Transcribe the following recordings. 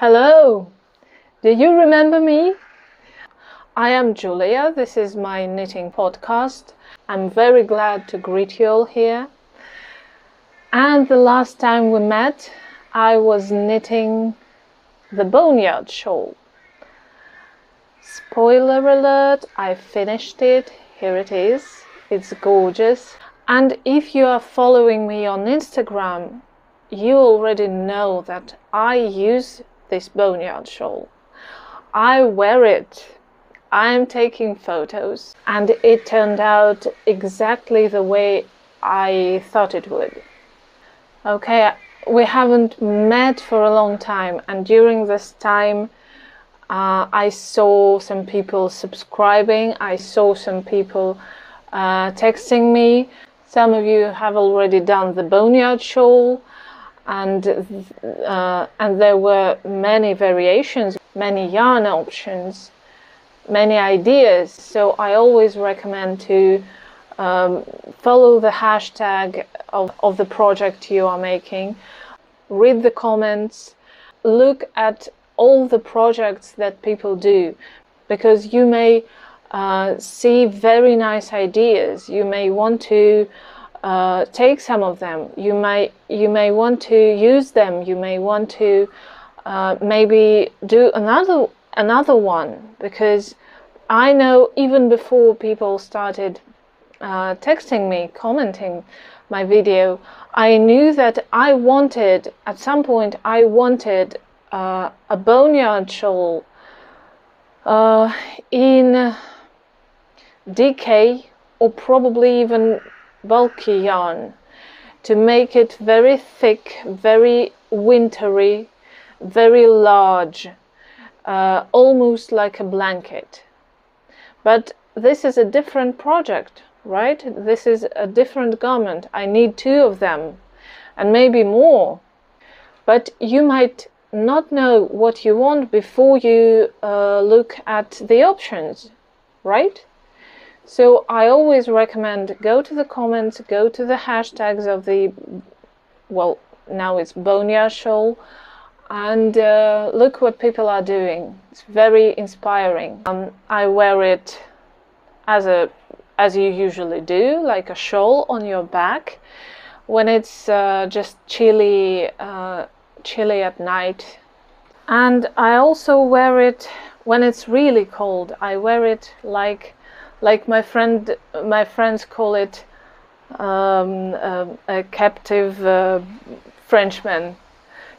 Hello, do you remember me? I am Julia, this is my knitting podcast. I'm very glad to greet you all here. And the last time we met, I was knitting the Boneyard Shawl. Spoiler alert, I finished it. Here it is. It's gorgeous. And if you are following me on Instagram, you already know that I use this Boneyard Shawl. I wear it. I'm taking photos, and it turned out exactly the way I thought it would. Okay, we haven't met for a long time, and during this time I saw some people subscribing, I saw some people texting me. Some of you have already done the Boneyard Shawl, and there were many variations, many yarn options, many ideas. So I always recommend to follow the hashtag of the project you are making, read the comments, look at all the projects that people do, because you may see very nice ideas. You may want to take some of them. You may want to use them. You may want to maybe do another one, because I know even before people started texting me, commenting my video, I knew that I wanted, at some point, I wanted a Boneyard Shawl in dicky or probably even bulky yarn, to make it very thick, very wintry, very large, almost like a blanket. But this is a different project, right? This is a different garment. I need 2 of them and maybe more. But you might not know what you want before you look at the options, right? So I always recommend go to the comments, go to the hashtags of the, well, now it's Boneyard Shawl, and look what people are doing. It's very inspiring. I wear it as you usually do, like a shawl on your back, when it's just chilly at night. And I also wear it when it's really cold. I wear it like my friends call it, a captive Frenchman.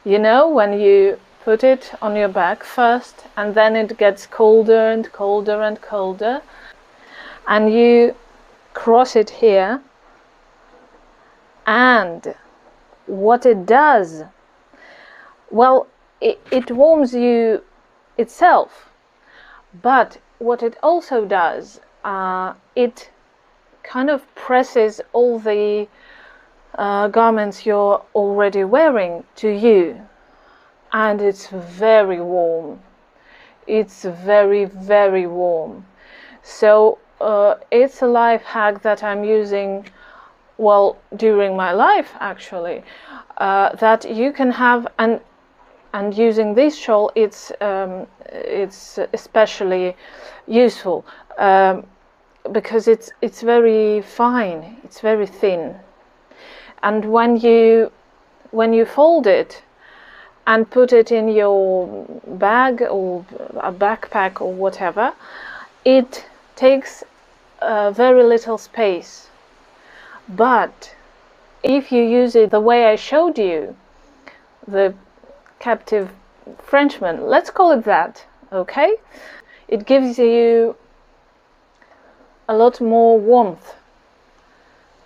You know, when you put it on your back first, and then it gets colder and colder and colder, and you cross it here, and what it does, well, it warms you itself, but what it also does, it kind of presses all the garments you're already wearing to you, and it's very warm. It's very, very warm. So it's a life hack that I'm using, well, during my life actually, that you can have, and using this shawl, it's especially useful because it's very fine, it's very thin. And when you fold it and put it in your bag or a backpack or whatever, it takes very little space. But if you use it the way I showed you, the captive Frenchman, let's call it that, okay? It gives you a lot more warmth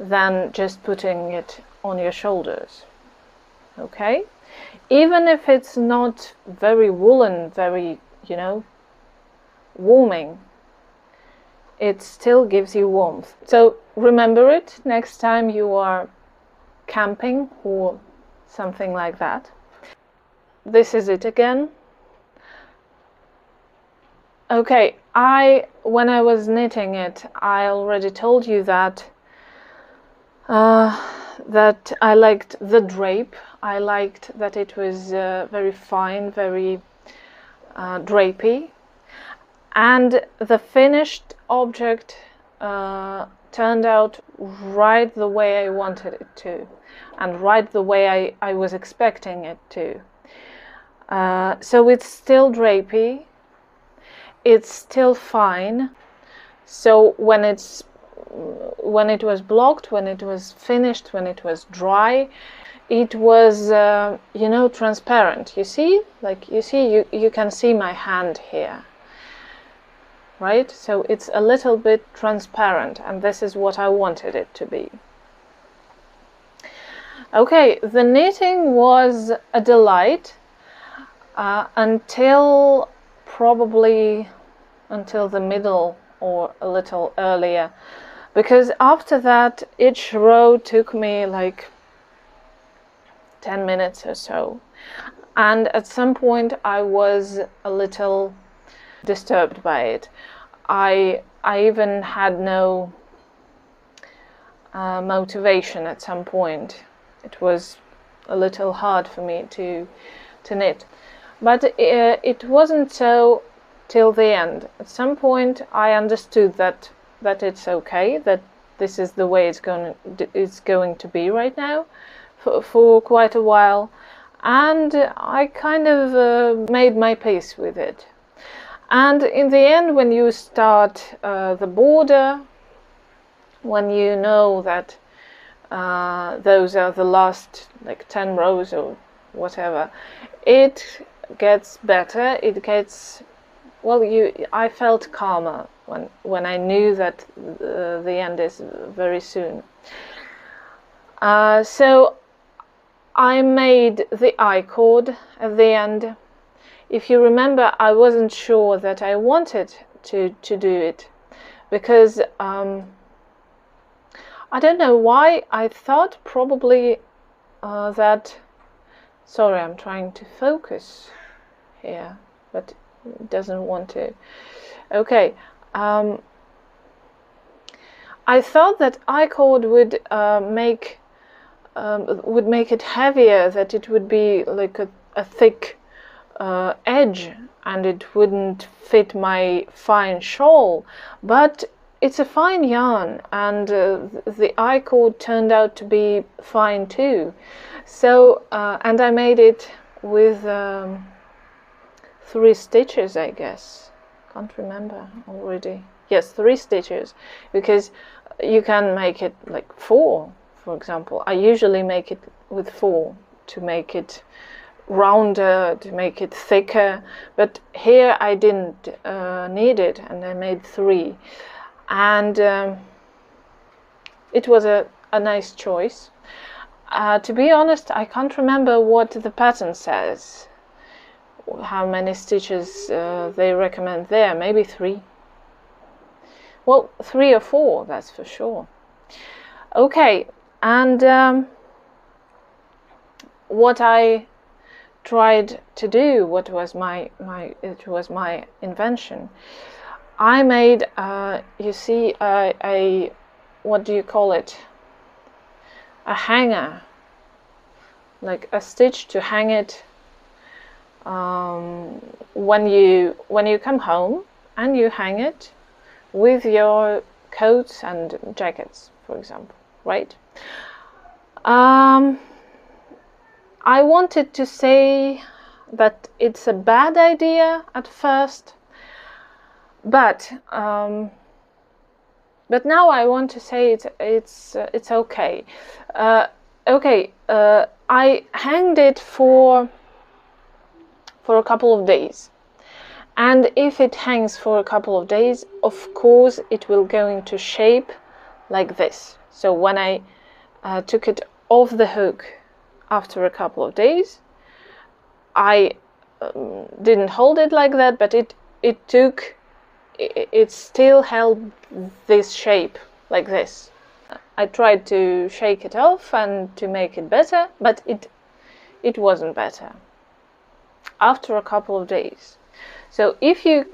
than just putting it on your shoulders, okay? Even if it's not very woolen, very, warming, it still gives you warmth. So remember it next time you are camping or something like that. This is it again. Okay, when I was knitting it, I already told you that that I liked the drape. I liked that it was very fine, very drapey, and the finished object turned out right the way I wanted it to, and right the way I was expecting it to. So it's still drapey, it's still fine. So when it was blocked, when it was finished, when it was dry, it was you know, transparent. You see, like you can see my hand here, right? So it's a little bit transparent, and this is what I wanted it to be. Okay, the knitting was a delight until probably until the middle or a little earlier, because after that each row took me like 10 minutes or so, and at some point I was a little disturbed by it. I even had no motivation at some point. It was a little hard for me to knit, but it wasn't so till the end. At some point I understood that it's okay, that this is the way it's going to be right now for quite a while, and I kind of made my peace with it. And in the end, when you start the border, when you know that those are the last like 10 rows or whatever, it gets better. It gets, well, I felt calmer when I knew that the end is very soon. So I made the I-cord at the end. If you remember, I wasn't sure that I wanted to do it, because I don't know why. I thought probably that, sorry, I'm trying to focus here, but it doesn't want to. Okay, I thought that I-cord would make it heavier, that it would be like a thick edge, and it wouldn't fit my fine shawl, but it's a fine yarn, and the I-cord turned out to be fine too. So and I made it with 3 stitches, I guess. Can't remember already. Yes, 3 stitches, because you can make it like 4, for example. I usually make it with 4 to make it rounder, to make it thicker, but here I didn't need it, and I made 3, and it was a nice choice. To be honest, I can't remember what the pattern says, how many stitches they recommend there. Maybe 3. Well, 3 or 4, that's for sure. Okay, and what I tried to do, what was my invention, I made you see a what do you call it, a hanger, like a stitch to hang it when you come home, and you hang it with your coats and jackets, for example, right? I wanted to say that it's a bad idea at first, but now I want to say it's okay. Okay, I hanged it for a couple of days, and if it hangs for a couple of days, of course it will go into shape like this. So when I took it off the hook after a couple of days, I didn't hold it like that, but it still held this shape like this. I tried to shake it off and to make it better, but it wasn't better after a couple of days. So if you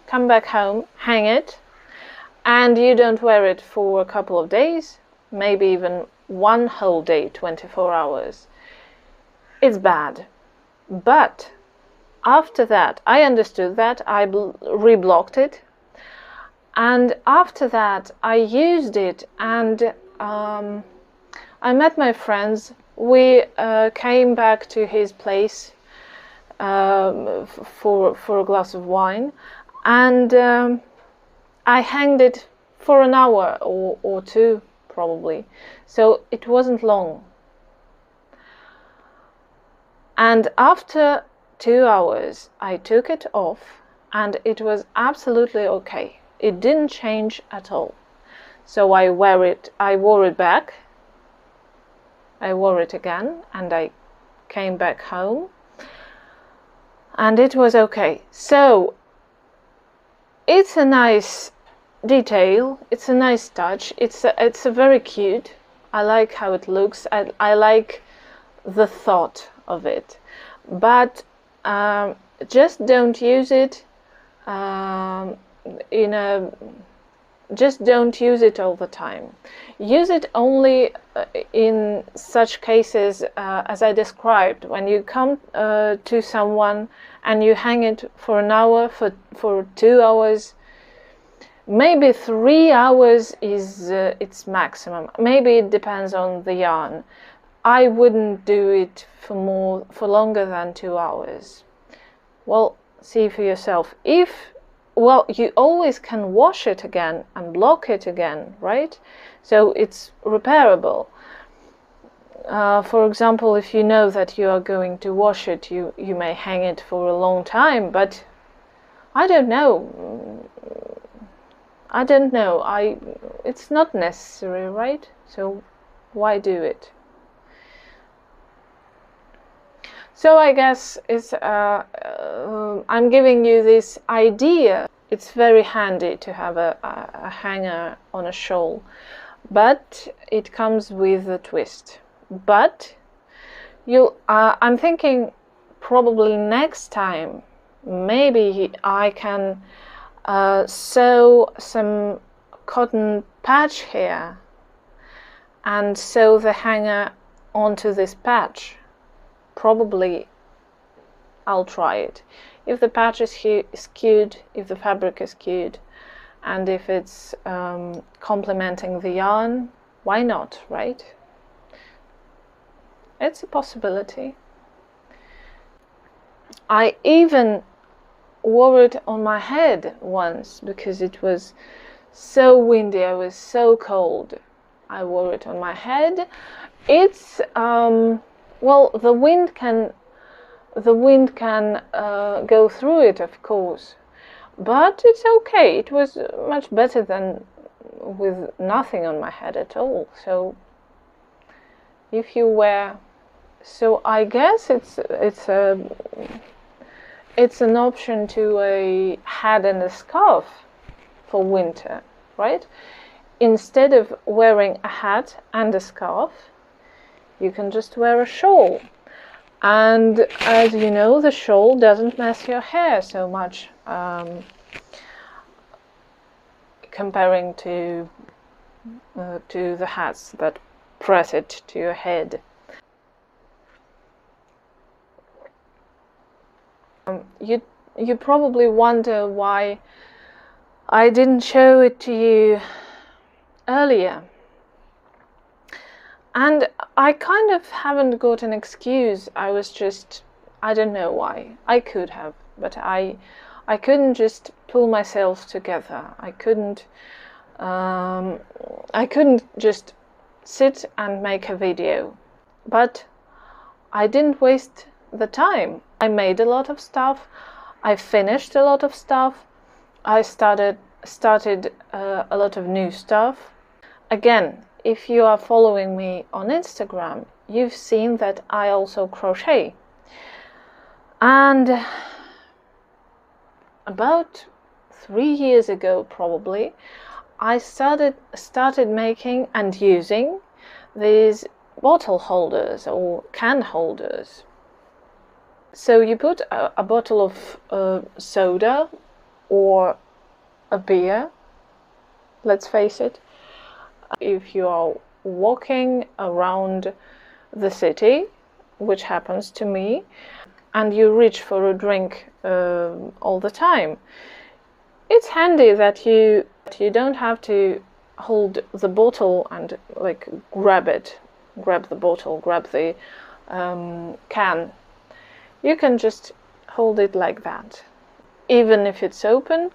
come back home, hang it, and you don't wear it for a couple of days, maybe even one whole day, 24 hours. It's bad. But after that, I understood that, I reblocked it, and after that I used it, and I met my friends. We came back to his place for a glass of wine, and I hanged it for an hour or two probably, so it wasn't long. And after 2 hours I took it off, and it was absolutely okay. It didn't change at all. So I wore it back, I wore it again, and I came back home, and it was okay. So it's a nice detail, it's a nice touch, it's a very cute. I like how it looks, I like the thought of it, but just don't use it just don't use it all the time. Use it only in such cases as I described, when you come to someone and you hang it for an hour, for 2 hours, maybe 3 hours is its maximum. Maybe it depends on the yarn. I wouldn't do it for longer than 2 hours. Well, see for yourself. Well, you always can wash it again and block it again, right? So it's repairable. For example, if you know that you are going to wash it, you may hang it for a long time, but I don't know. It's not necessary, right? So why do it? So I guess it's I'm giving you this idea. It's very handy to have a hanger on a shawl, but it comes with a twist. But I'm thinking probably next time maybe I can sew some cotton patch here and sew the hanger onto this patch. Probably I'll try it. If the patch is skewed, if the fabric is skewed, and if it's complementing the yarn, why not, right? It's a possibility. I even wore it on my head once because it was so windy, I was so cold. I wore it on my head. It's well, the wind can go through it, of course, but it's okay. It was much better than with nothing on my head at all. So if you wear, so I guess it's an option to a hat and a scarf for winter, right? Instead of wearing a hat and a scarf, you can just wear a shawl. And as you know, the shawl doesn't mess your hair so much, comparing to the hats that press it to your head. You probably wonder why I didn't show it to you earlier. And I kind of haven't got an excuse. I don't know why. I could have, but I couldn't just pull myself together. I couldn't just sit and make a video. But I didn't waste the time. I made a lot of stuff. I finished a lot of stuff. I started a lot of new stuff. Again, if you are following me on Instagram, you've seen that I also crochet. And about 3 years ago probably, I started making and using these bottle holders or can holders. So you put a bottle of soda or a beer, let's face it. If you are walking around the city, which happens to me, and you reach for a drink all the time, it's handy that you don't have to hold the bottle and like grab the bottle, grab the can. You can just hold it like that. Even if it's open,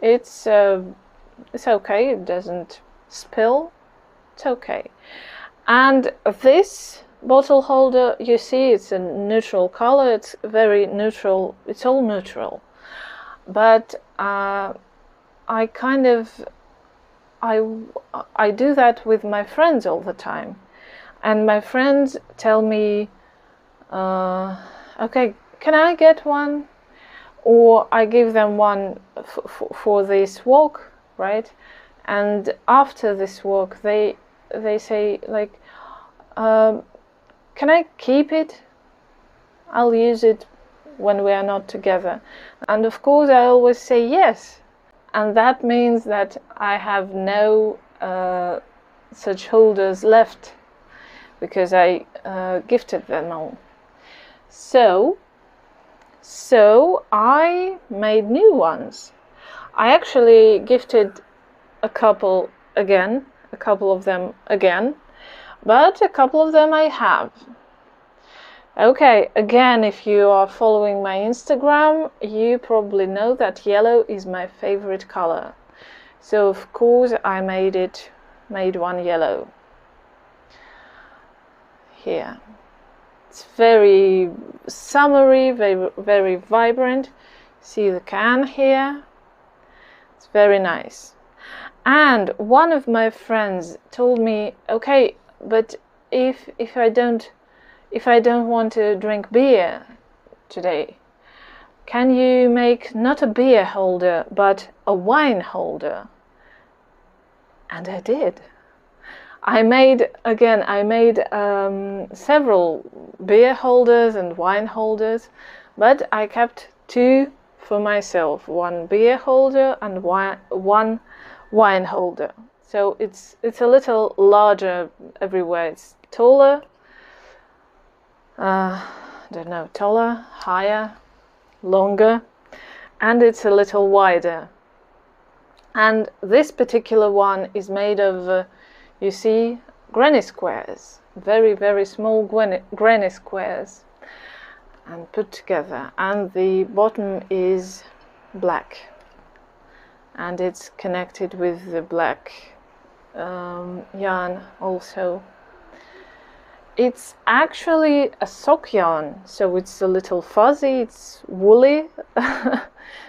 it's okay, it doesn't spill, it's okay. And this bottle holder, you see, it's a neutral color, it's very neutral, it's all neutral. But I do that with my friends all the time. And my friends tell me, okay, can I get one? Or I give them one for this walk, right? And after this walk, they say like, can I keep it? I'll use it when we are not together. And of course I always say yes. And that means that I have no such holders left, because I gifted them all. So I made new ones. I actually gifted a couple of them again, but a couple of them I have. Okay, again, if you are following my Instagram, you probably know that yellow is my favorite color. So of course I made one yellow. Here. It's very summery, very, very vibrant. See the can here? It's very nice. And one of my friends told me, okay, but if I don't want to drink beer today, can you make not a beer holder but a wine holder? And I did. I made several beer holders and wine holders, but I kept two for myself, one beer holder and one wine holder. So it's a little larger everywhere. It's taller, taller, higher, longer, and it's a little wider. And this particular one is made of you see, granny squares, very, very small granny squares, and put together. And the bottom is black, and it's connected with the black yarn also. It's actually a sock yarn, so it's a little fuzzy, it's woolly,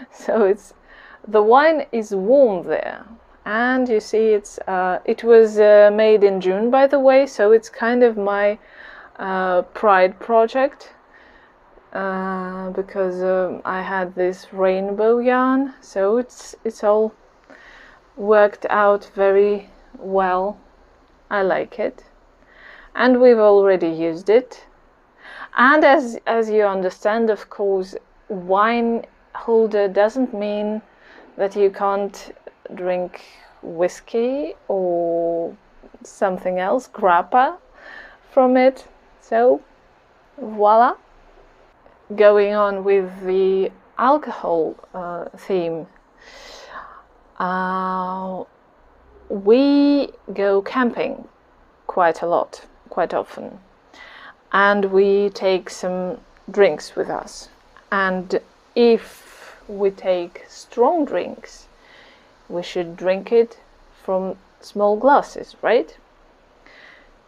so the wine is warm there. And you see, it was made in June, by the way, so it's kind of my pride project, because I had this rainbow yarn, so it's all worked out very well. I like it, and we've already used it. And as you understand, of course, wine holder doesn't mean that you can't drink whiskey or something else, grappa, from it. So voila. Going on with the alcohol theme, we go camping quite often, and we take some drinks with us. And if we take strong drinks, we should drink it from small glasses, right?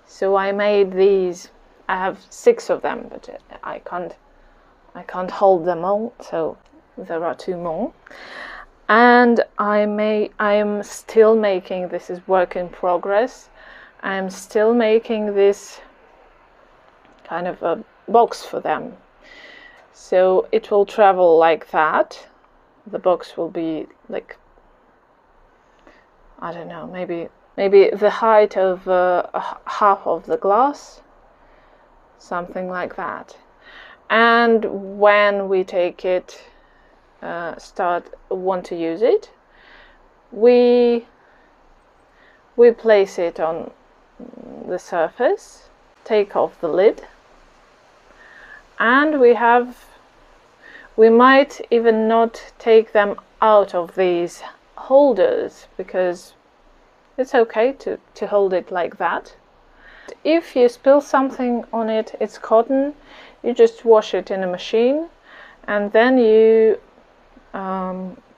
So I made these. I have 6 of them, but I can't hold them all, so there are 2 more. And I am still making, this is work in progress, I am still making this kind of a box for them. So it will travel like that. The box will be like, I don't know, maybe the height of half of the glass, something like that. And when we take it, want to use it, we place it on the surface, take off the lid, and we might even not take them out of these holders, because it's okay to hold it like that. If you spill something on it, it's cotton, you just wash it in a machine and then you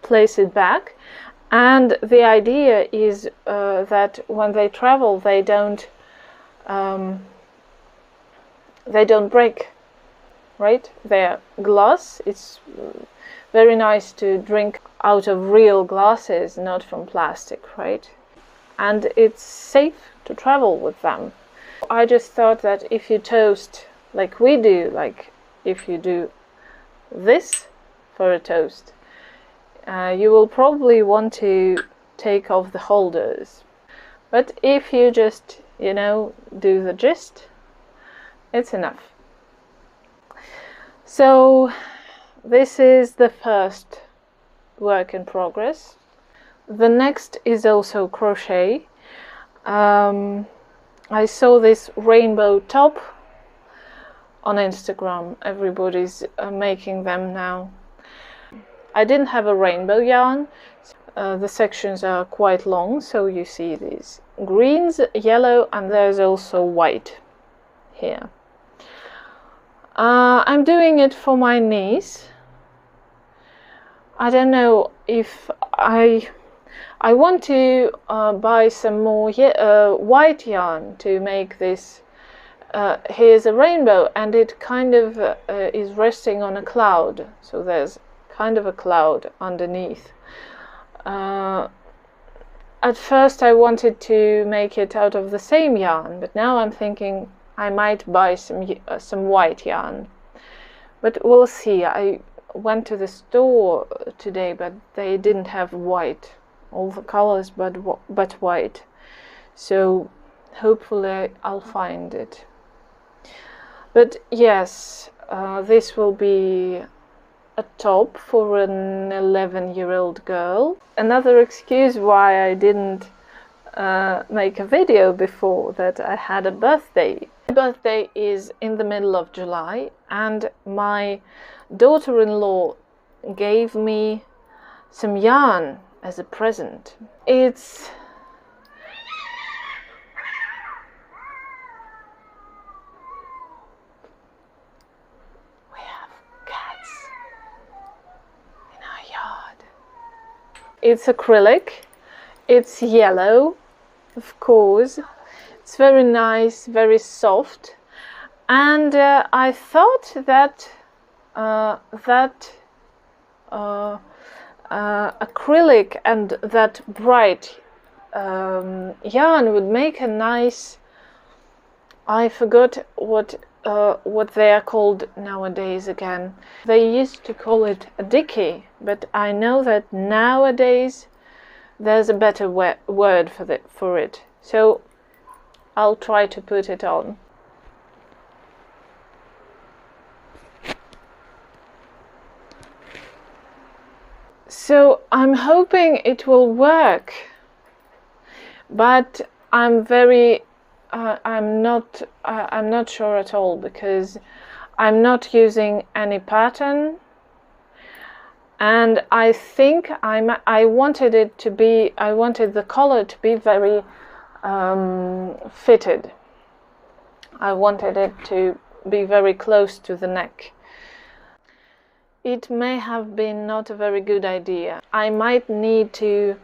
place it back. And the idea is that when they travel, they don't break, right? They're glass. It's very nice to drink out of real glasses, not from plastic, right? And it's safe to travel with them. I just thought that if you toast like we do, like if you do this for a toast, you will probably want to take off the holders. But if you just, you know, do the gist, it's enough. So this is the first work in progress. The next is also crochet. I saw this rainbow top on Instagram. Everybody's making them now. I didn't have a rainbow yarn. The sections are quite long, so you see these greens, yellow, and there's also white here. I'm doing it for my niece. I don't know if I want to buy some more white yarn to make this. Here's a rainbow, and it kind of is resting on a cloud, so there's kind of a cloud underneath. At first I wanted to make it out of the same yarn, but now I'm thinking I might buy some white yarn. But we'll see. I went to the store today, but they didn't have white. All the colors but white. So hopefully I'll find it. But yes, this will be a top for an 11-year-old girl. Another excuse why I didn't make a video before, that I had a birthday. My birthday is in the middle of July, and my daughter-in-law gave me some yarn as a present. It's we have cats in our yard. It's acrylic. It's yellow, of course. It's very nice, very soft, and I thought that acrylic and that bright yarn would make a nice, I forgot what they are called nowadays again. They used to call it a dicky, but I know that nowadays there's a better word for it. So I'll try to put it on. So I'm hoping it will work, but I'm not sure at all, because I'm not using any pattern, and I think I wanted the collar to be very fitted. I wanted it to be very close to the neck. It may have been not a very good idea. I might need to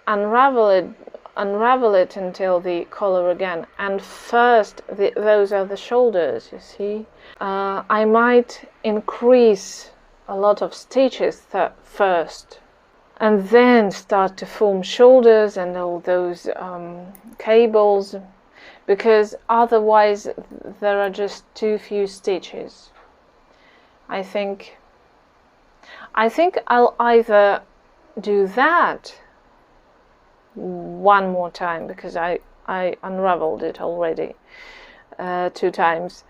unravel it until the collar again. And first, those are the shoulders, you see. I might increase a lot of stitches first, and then start to form shoulders and all those cables, because otherwise there are just too few stitches. I think I'll either do that one more time, because I unraveled it already 2 times.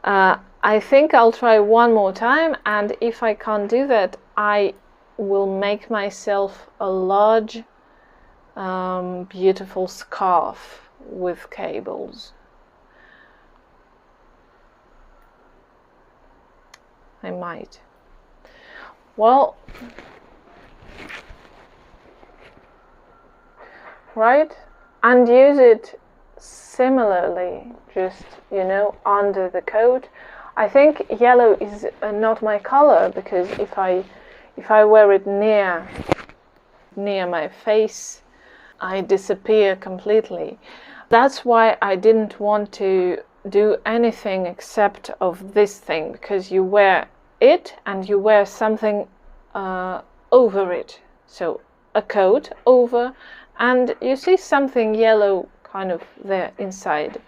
I think I'll try one more time, and if I can't do that, I will make myself a large beautiful scarf with cables. I might. Well, right, and use it similarly, just, you know, under the coat. I think yellow is not my color, because if I wear it near my face, I disappear completely. That's why I didn't want to do anything except of this thing, because you wear it and you wear something over it, so a coat over, and you see something yellow kind of there inside.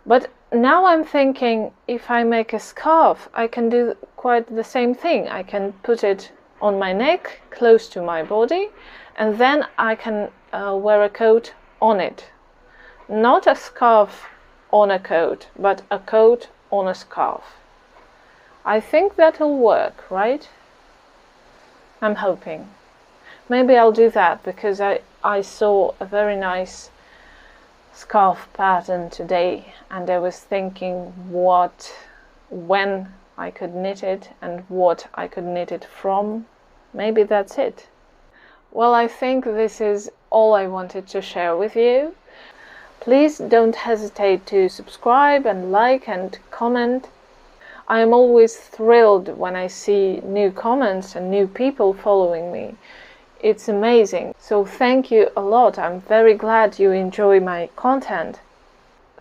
But now I'm thinking, if I make a scarf, I can do quite the same thing. I can put it on my neck, close to my body, and then I can wear a coat on it. Not a scarf on a coat, but a coat on a scarf. I think that'll work, right? I'm hoping. Maybe I'll do that, because I saw a very nice scarf pattern today, and I was thinking when I could knit it and what I could knit it from. Maybe that's it. Well, I think this is all I wanted to share with you. Please don't hesitate to subscribe and like and comment. I am always thrilled when I see new comments and new people following me. It's amazing. So thank you a lot. I'm very glad you enjoy my content.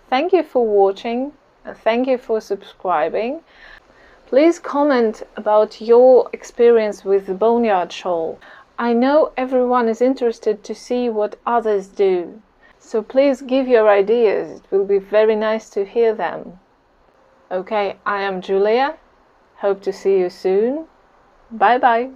Thank you for watching, and thank you for subscribing. Please comment about your experience with the Boneyard Shawl. I know everyone is interested to see what others do. So please give your ideas. It will be very nice to hear them. Okay, I am Julia. Hope to see you soon. Bye bye.